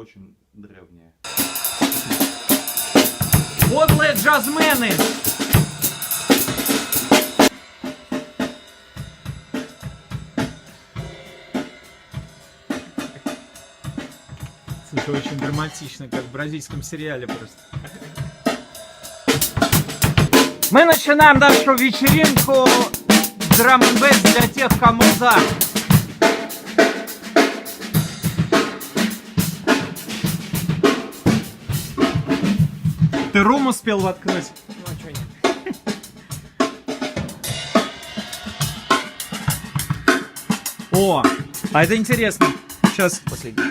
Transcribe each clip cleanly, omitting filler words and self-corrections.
очень древнее. Подлые джазмены! Это очень драматично, как в бразильском сериале просто. Мы начинаем нашу вечеринку драм н бейс для тех, кому за. Ты рум успел воткнуть? Ну а чё нет? О, а это интересно. Сейчас. Последний.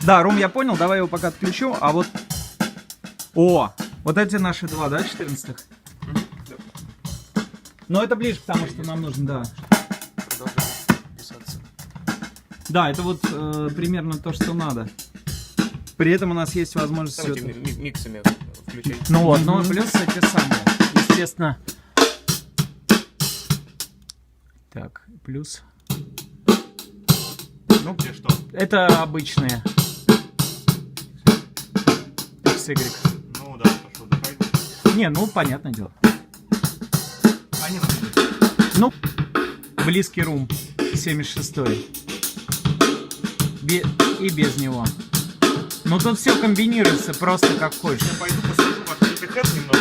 Да, рум я понял, давай его пока отключу. А вот... О, вот эти наши два, да, 14-х? Но это ближе к тому, что нам нужно, да. Продолжаем писаться. Да, это вот примерно то, что надо. При этом у нас есть возможность... всё Давайте это- миксами включать. Ну вот, ну плюс эти самые. Естественно. Так, плюс. Ну, где что? Это обычные. XY. Ну да, хорошо, давай. Не, ну понятное дело. Они нужны. Ну, близкий рум. 76-й. И без него. Ну тут все комбинируется просто как хочешь. Я пойду посажу в открытый хэт немного.